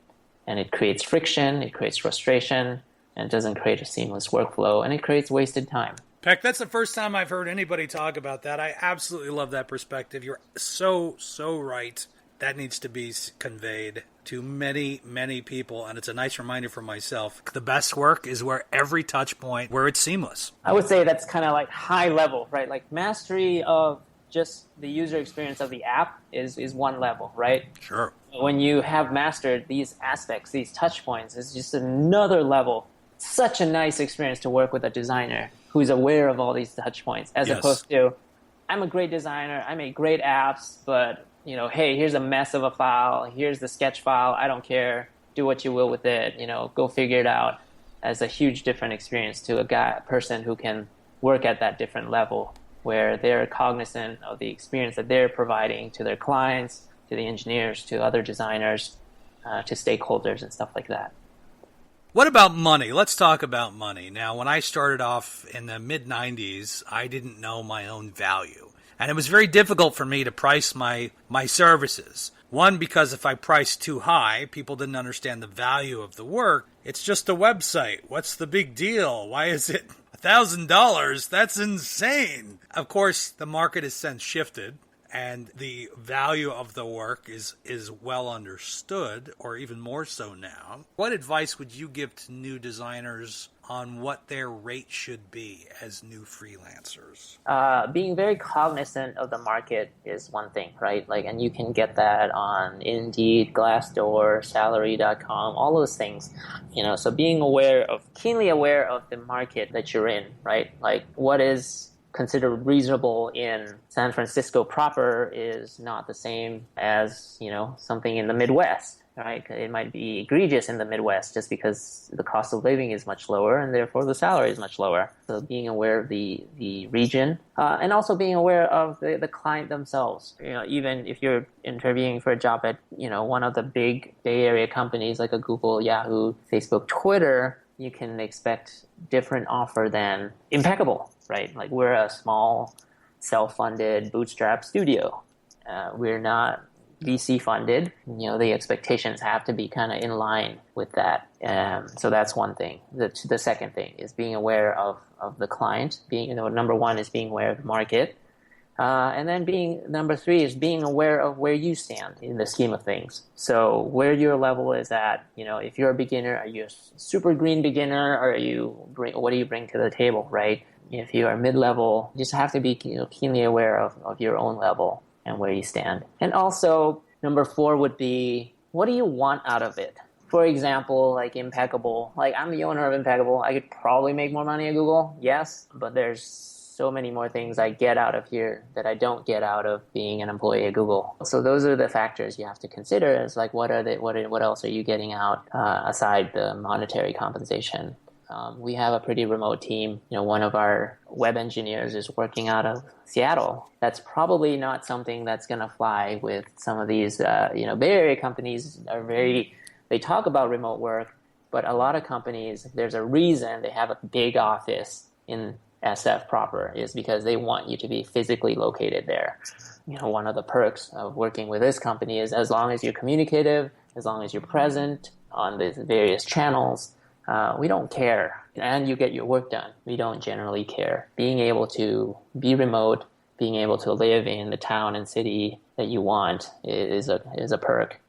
And it creates friction, it creates frustration, and it doesn't create a seamless workflow, and it creates wasted time.
Pek, that's the first time I've heard anybody talk about that. I absolutely love that perspective. You're so right. That needs to be conveyed to many, many people, and it's a nice reminder for myself. The best work is where every touch point, where it's seamless.
I would say that's kind of like high level, right? Like mastery of just the user experience of the app is one level, right?
Sure.
When you have mastered these aspects, these touch points, it's just another level. Such a nice experience to work with a designer who's aware of all these touch points, as opposed to, I'm a great designer, I make great apps, but hey, here's a mess of a file, here's the sketch file, I don't care, do what you will with it, go figure it out. As a huge different experience to a person who can work at that different level, where they're cognizant of the experience that they're providing to their clients, to the engineers, to other designers, to stakeholders and stuff like that.
What about money? Let's talk about money. Now, when I started off in the mid-90s, I didn't know my own value. And it was very difficult for me to price my services. One, because if I priced too high, people didn't understand the value of the work. It's just a website. What's the big deal? Why is it $1,000? That's insane. Of course, the market has since shifted, and the value of the work is well understood, or even more so now. What advice would you give to new designers on what their rate should be as new freelancers?
Being very cognizant of the market is one thing, right? And you can get that on Indeed, Glassdoor, Salary.com, all those things. So being keenly aware of the market that you're in, right? What is considered reasonable in San Francisco proper is not the same as, something in the Midwest, right? It might be egregious in the Midwest just because the cost of living is much lower and therefore the salary is much lower. So being aware of the region and also being aware of the client themselves. Even if you're interviewing for a job at, one of the big Bay Area companies like a Google, Yahoo, Facebook, Twitter, you can expect different offer than impeccable, right? We're a small, self-funded, bootstrap studio. We're not VC funded. The expectations have to be kind of in line with that. So that's one thing. The second thing is being aware of the client. Number one is being aware of the market. And then number three is being aware of where you stand in the scheme of things. So where your level is at, if you're a beginner, are you a super green beginner, or what do you bring to the table, right? If you are mid-level, you just have to be keenly aware of your own level and where you stand. And also, number four would be, what do you want out of it? For example, like Impeccable. Like I'm the owner of Impeccable. I could probably make more money at Google, yes, but there's so many more things I get out of here that I don't get out of being an employee at Google. So those are the factors you have to consider. Is like what else are you getting out aside the monetary compensation? We have a pretty remote team. One of our web engineers is working out of Seattle. That's probably not something that's going to fly with some of these, Bay Area companies they talk about remote work, but a lot of companies, there's a reason they have a big office in SF proper is because they want you to be physically located there. One of the perks of working with this company is as long as you're communicative, as long as you're present on the various channels, we don't care. And you get your work done. We don't generally care. Being able to be remote, being able to live in the town and city that you want is a perk.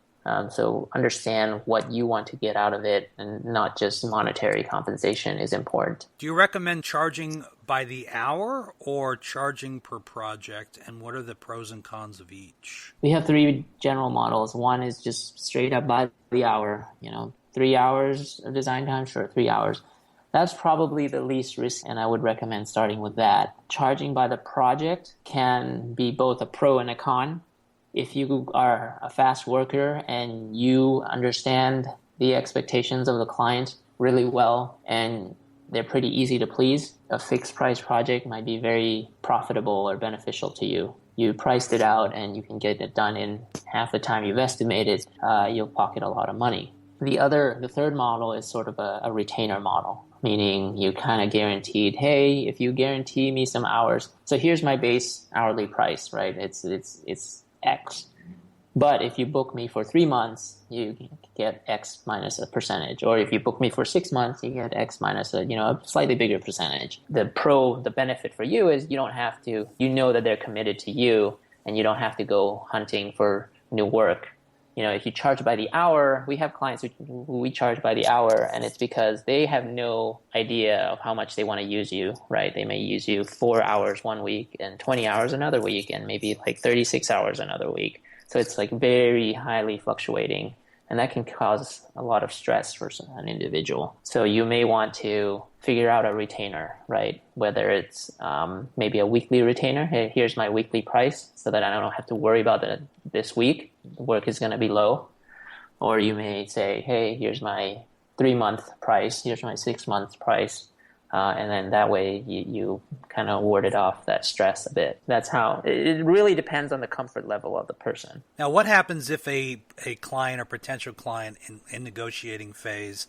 So understand what you want to get out of it, and not just monetary compensation is important.
Do you recommend charging by the hour or charging per project? And what are the pros and cons of each?
We have three general models. One is just straight up by the hour. 3 hours of design time, sure, 3 hours. That's probably the least risk, and I would recommend starting with that. Charging by the project can be both a pro and a con. If you are a fast worker and you understand the expectations of the client really well and they're pretty easy to please, a fixed price project might be very profitable or beneficial to you. You priced it out and you can get it done in half the time you've estimated, you'll pocket a lot of money. The third model is sort of a retainer model, meaning you kind of guaranteed, hey, if you guarantee me some hours, so here's my base hourly price, right? It's X. But if you book me for 3 months, you get X minus a percentage. Or if you book me for 6 months, you get X minus a slightly bigger percentage. The benefit for you is you don't have to, that they're committed to you and you don't have to go hunting for new work. If you charge by the hour, we have clients who we charge by the hour, and it's because they have no idea of how much they want to use you, right? They may use you 4 hours one week and 20 hours another week and maybe like 36 hours another week. So it's like very highly fluctuating, and that can cause a lot of stress for an individual. So you may want to figure out a retainer, right? Whether it's maybe a weekly retainer. Hey, here's my weekly price so that I don't have to worry about this week. Work is going to be low. Or you may say, hey, here's my 3-month price. Here's my 6-month price. And then that way you kind of warded off that stress a bit. That's how it really depends on the comfort level of the person.
Now, what happens if a client or potential client in negotiating phase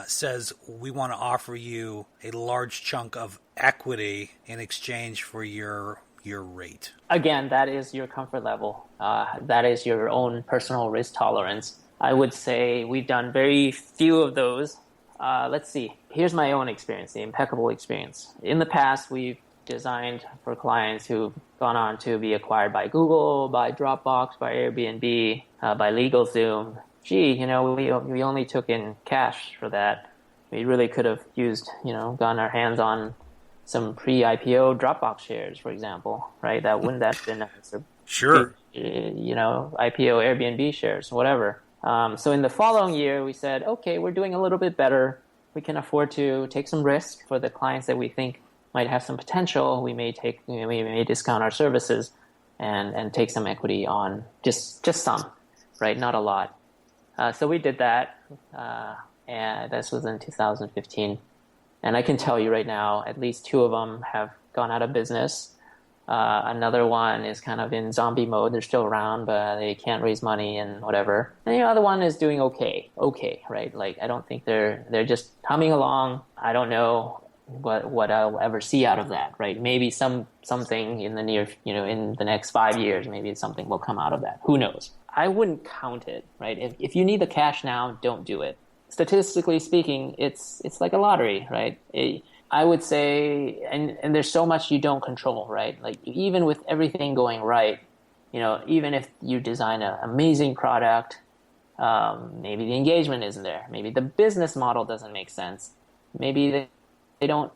says, we want to offer you a large chunk of equity in exchange for your rate? Again, that is your comfort level. That is your own personal risk tolerance. I would say we've done very few of those. Let's see. Here's my own experience, the Impeccable experience. In the past, we've designed for clients who've gone on to be acquired by Google, by Dropbox, by Airbnb, by LegalZoom. We only took in cash for that. We really could have used, gotten our hands on some pre-IPO Dropbox shares, for example, right? That wouldn't have been nice. Sure.
IPO Airbnb shares, whatever. So in the following year, we said, okay, we're doing a little bit better. We can afford to take some risk for the clients that we think might have some potential. We may discount our services and take some equity on just some, right? Not a lot. So we did that, and this was in 2015. And I can tell you right now, at least 2 of them have gone out of business. Another one is kind of in zombie mode. They're still around, but they can't raise money and whatever. And the other one is doing okay, right? Like, I don't think they're just humming along. I don't know what I'll ever see out of that, right? Maybe something in the in the next 5 years, maybe something will come out of that. Who knows? I wouldn't count it, right? If you need the cash now, don't do it. Statistically speaking, it's like a lottery, right? I would say, and there's so much you don't control, right? Like, even with everything going right, even if you design an amazing product, maybe the engagement isn't there. Maybe the business model doesn't make sense. Maybe they don't,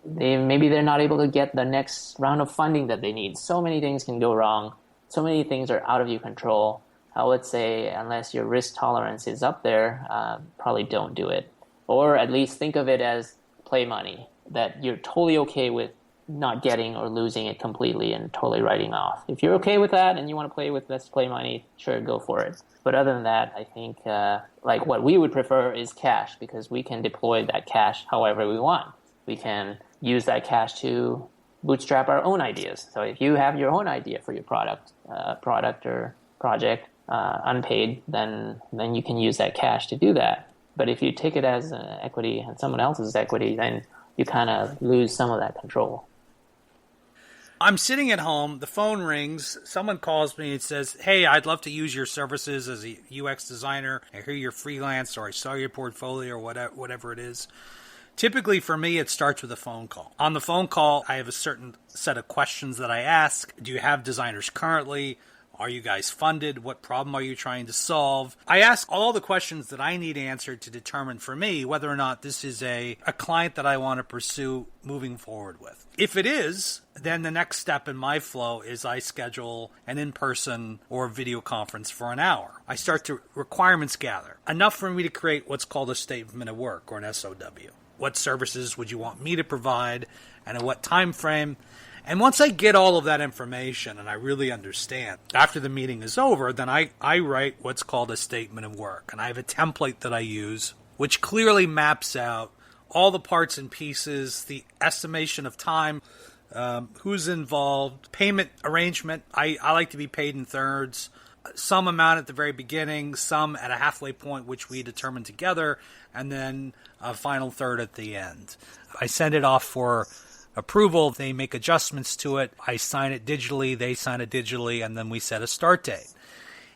maybe they're not able to get the next round of funding that they need. So many things can go wrong. So many things are out of your control. I would say unless your risk tolerance is up there, probably don't do it. Or at least think of it as play money, that you're totally okay with not getting or losing it completely and totally writing off. If you're okay with that and you want to play with let's play money, sure, go for it. But other than that, I think like what we would prefer is cash, because we can deploy that cash however we want. We can use that cash to bootstrap our own ideas. So if you have your own idea for your product or project, unpaid, then you can use that cash to do that. But if you take it as equity and someone else's equity, then you kind of lose some of that control.
I'm sitting at home, the phone rings, someone calls me and says, hey, I'd love to use your services as a UX designer. I hear you're freelance, or I saw your portfolio, or whatever it is. Typically for me, it starts with a phone call. On the phone call, I have a certain set of questions that I ask. Do you have designers currently? Are you guys funded? What problem are you trying to solve? I ask all the questions that I need answered to determine for me whether or not this is a client that I want to pursue moving forward with. If it is, then the next step in my flow is I schedule an in-person or video conference for an hour. I start to requirements gather, enough for me to create what's called a statement of work, or an SOW. What services would you want me to provide, and at what time frame? And once I get all of that information and I really understand, after the meeting is over, then I write what's called a statement of work. And I have a template that I use, which clearly maps out all the parts and pieces, the estimation of time, who's involved, payment arrangement. I like to be paid in thirds, some amount at the very beginning, some at a halfway point, which we determine together, and then a final third at the end. I send it off for approval. They make adjustments to it. I sign it digitally. They sign it digitally, and then we set a start date.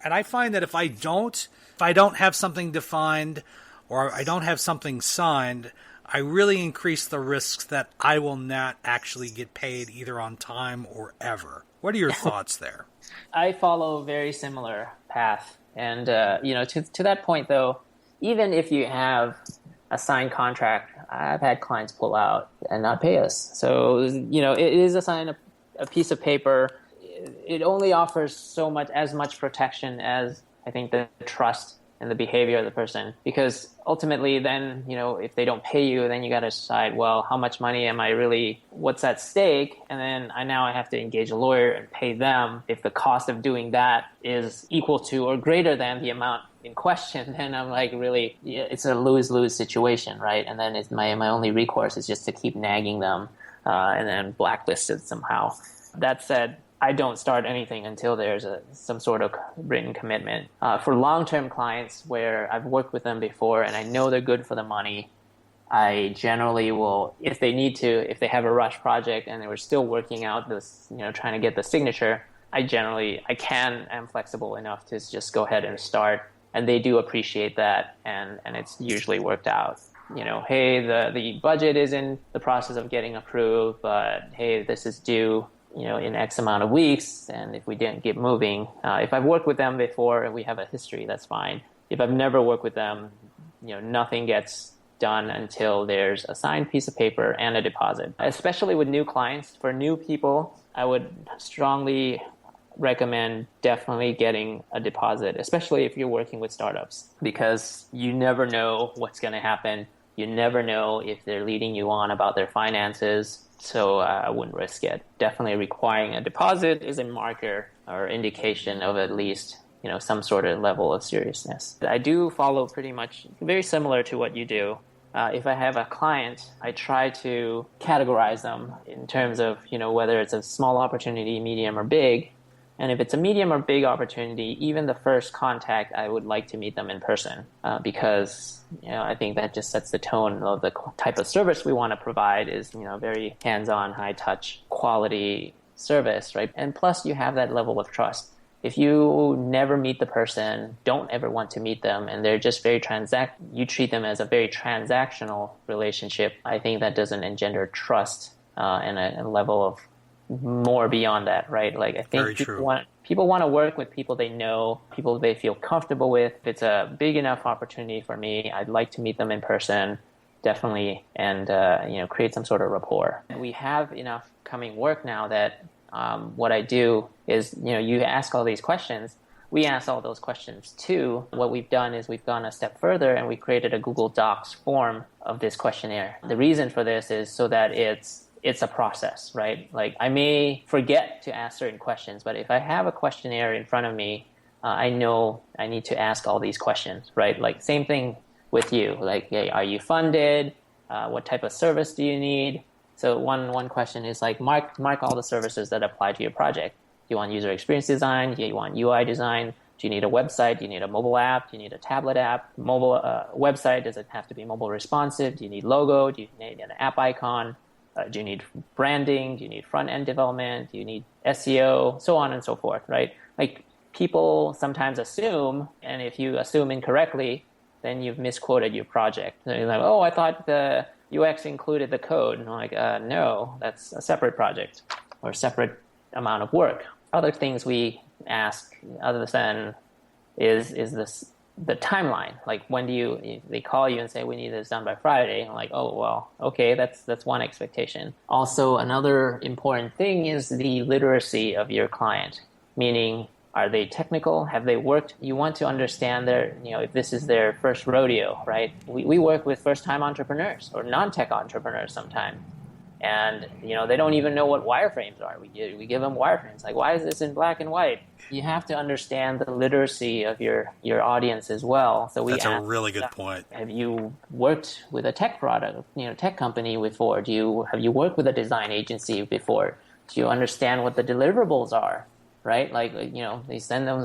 And I find that if I don't have something defined, or I don't have something signed, I really increase the risks that I will not actually get paid either on time or ever. What are your thoughts there?
I follow a very similar path. And, to that point, though, even if you have a signed contract, I've had clients pull out and not pay us. So, it is a piece of paper. It only offers as much protection as I think the trust and the behavior of the person. Because ultimately then, if they don't pay you, then you got to decide, well, how much money what's at stake? And then I have to engage a lawyer and pay them. If the cost of doing that is equal to or greater than the amount in question, then I'm like, really, it's a lose-lose situation, right? And then my only recourse is just to keep nagging them and then blacklist it somehow. That said, I don't start anything until there's some sort of written commitment. For long-term clients where I've worked with them before and I know they're good for the money, I generally will, if they have a rush project and they were still working out this, trying to get the signature, I'm flexible enough to just go ahead and start. And they do appreciate that, and it's usually worked out. Hey, the budget is in the process of getting approved, but hey, this is due, in X amount of weeks, and if we didn't get moving, if I've worked with them before and we have a history, that's fine. If I've never worked with them, nothing gets done until there's a signed piece of paper and a deposit. Especially with new clients, for new people, I would strongly recommend definitely getting a deposit, especially if you're working with startups, because you never know what's going to happen. You never know if they're leading you on about their finances, so I wouldn't risk it. Definitely requiring a deposit is a marker or indication of at least, some sort of level of seriousness. I do follow pretty much very similar to what you do. If I have a client, I try to categorize them in terms of, whether it's a small opportunity, medium, or big. And if it's a medium or big opportunity, even the first contact, I would like to meet them in person because, I think that just sets the tone of the type of service we want to provide is, very hands-on, high-touch, quality service, right? And plus you have that level of trust. If you never meet the person, don't ever want to meet them, and they're just you treat them as a very transactional relationship, I think that doesn't engender trust and a level of more beyond that, right? Like I think people want to work with people they know, people they feel comfortable with. If it's a big enough opportunity for me, I'd like to meet them in person, definitely, and create some sort of rapport. We have enough coming work now that what I do is, you ask all these questions. we ask all those questions too. What we've done is we've gone a step further and we created a Google Docs form of this questionnaire. The reason for this is so that it's a process, right? Like I may forget to ask certain questions, but if I have a questionnaire in front of me, I know I need to ask all these questions, right? Like same thing with you. Like, hey, are you funded? What type of service do you need? So one question is like mark all the services that apply to your project. Do you want user experience design? Do you want UI design? Do you need a website? Do you need a mobile app? Do you need a tablet app? Mobile website, does it have to be mobile responsive? Do you need logo? Do you need an app icon? Do you need branding? Do you need front-end development? Do you need SEO? So on and so forth, right? Like people sometimes assume, and if you assume incorrectly, then you've misquoted your project. So you're like, oh, I thought the UX included the code. And I'm like, no, that's a separate project or separate amount of work. Other things we ask other than is this the timeline. Like when do they call you and say we need this done by Friday? I'm like, oh well, okay, that's one expectation. Also, another important thing is the literacy of your client, meaning are they technical? Have they worked? You want to understand if this is their first rodeo, right? We work with first-time entrepreneurs or non-tech entrepreneurs sometimes. And, they don't even know what wireframes are. We give them wireframes. Like, why is this in black and white? You have to understand the literacy of your audience as well. So
that's a really good point.
Have you worked with a tech product, tech company before? Have you worked with a design agency before? Do you understand what the deliverables are? Right? Like, they send them,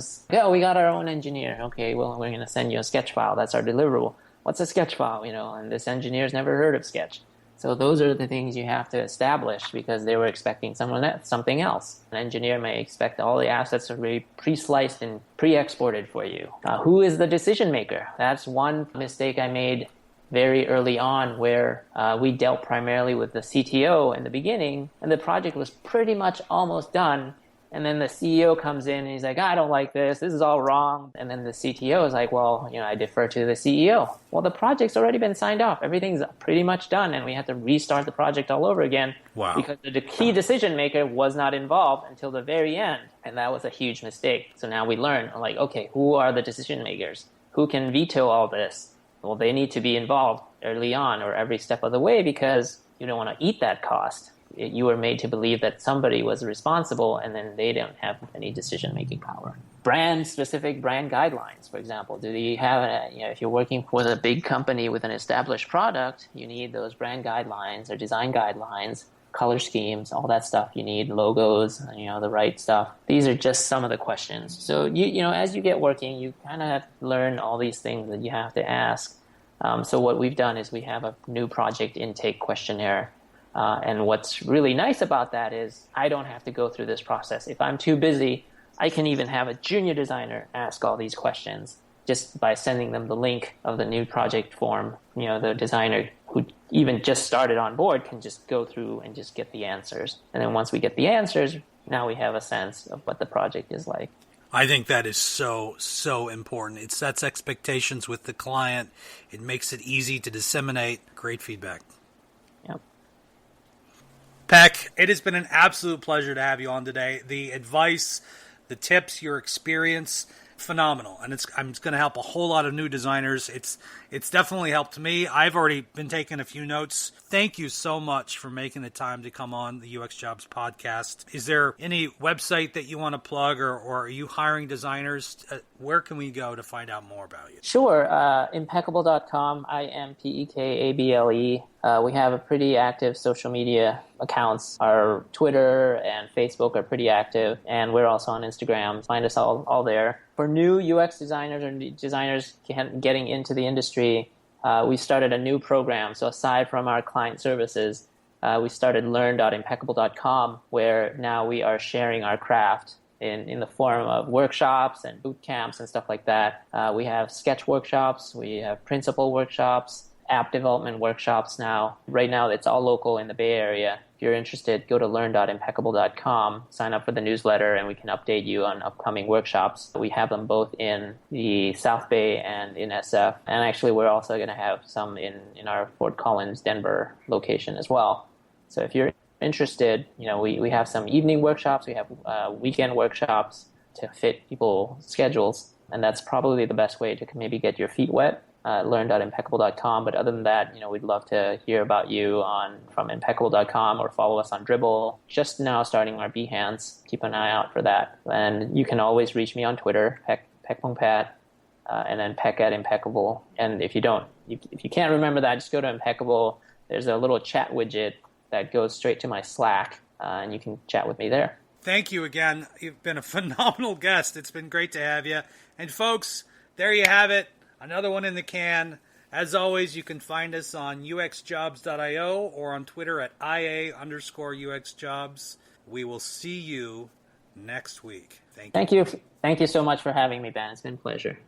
we got our own engineer. Okay, well, we're going to send you a sketch file. That's our deliverable. What's a sketch file? And this engineer's never heard of Sketch. So those are the things you have to establish because they were expecting something else. An engineer may expect all the assets to be pre-sliced and pre-exported for you. Who is the decision maker? That's one mistake I made very early on where we dealt primarily with the CTO in the beginning, and the project was pretty much almost done. And then the CEO comes in and he's like, I don't like this. This is all wrong. And then the CTO is like, well, I defer to the CEO. Well, the project's already been signed off. Everything's pretty much done. And we had to restart the project all over again.
Wow.
Because the key decision maker was not involved until the very end. And that was a huge mistake. So now we learn, like, okay, who are the decision makers? Who can veto all this? Well, they need to be involved early on or every step of the way because you don't want to eat that cost. You were made to believe that somebody was responsible and then they don't have any decision-making power. Specific brand guidelines, for example. Do you have, if you're working with a big company with an established product, you need those brand guidelines or design guidelines, color schemes, all that stuff. You need logos, the right stuff. These are just some of the questions. So, as you get working, you kind of learn all these things that you have to ask. So what we've done is we have a new project intake questionnaire. And what's really nice about that is I don't have to go through this process. If I'm too busy, I can even have a junior designer ask all these questions just by sending them the link of the new project form. The designer who even just started on board can just go through and just get the answers. And then once we get the answers, now we have a sense of what the project is like.
I think that is so, so important. It sets expectations with the client. It makes it easy to disseminate. Great feedback.
Yep.
Pek, it has been an absolute pleasure to have you on today. The advice, the tips, your experience, phenomenal. And it's going to help a whole lot of new designers. It's definitely helped me. I've already been taking a few notes. Thank you so much for making the time to come on the UX Jobs podcast. Is there any website that you want to plug or are you hiring designers? Where can we go to find out more about you?
Sure. Impeccable.com, IMPEKABLE. We have a pretty active social media accounts. Our Twitter and Facebook are pretty active, and we're also on Instagram. Find us all there. For new UX designers or designers getting into the industry, we started a new program. So aside from our client services, we started learn.impeccable.com, where now we are sharing our craft in the form of workshops and boot camps and stuff like that. We have sketch workshops, we have principal workshops, app development workshops now. Right now, it's all local in the Bay Area. If you're interested, go to learn.impeccable.com, sign up for the newsletter, and we can update you on upcoming workshops. We have them both in the South Bay and in SF. And actually, we're also going to have some in our Fort Collins, Denver location as well. So if you're interested, we have some evening workshops, we have weekend workshops. to fit people's schedules. And that's probably the best way to maybe get your feet wet. Learn.impeccable.com. But other than that, we'd love to hear about you from impeccable.com or follow us on Dribbble. Just now starting our Behance. Keep an eye out for that. And you can always reach me on Twitter, Pek Pongpaet, and then Pek at Impeccable. And if you can't remember that, just go to Impeccable. There's a little chat widget that goes straight to my Slack, and you can chat with me there.
Thank you again. You've been a phenomenal guest. It's been great to have you. And folks, there you have it. Another one in the can. As always, you can find us on uxjobs.io or on Twitter at IA_UXjobs. We will see you next week. Thank you.
Thank you so much for having me, Ben. It's been a pleasure.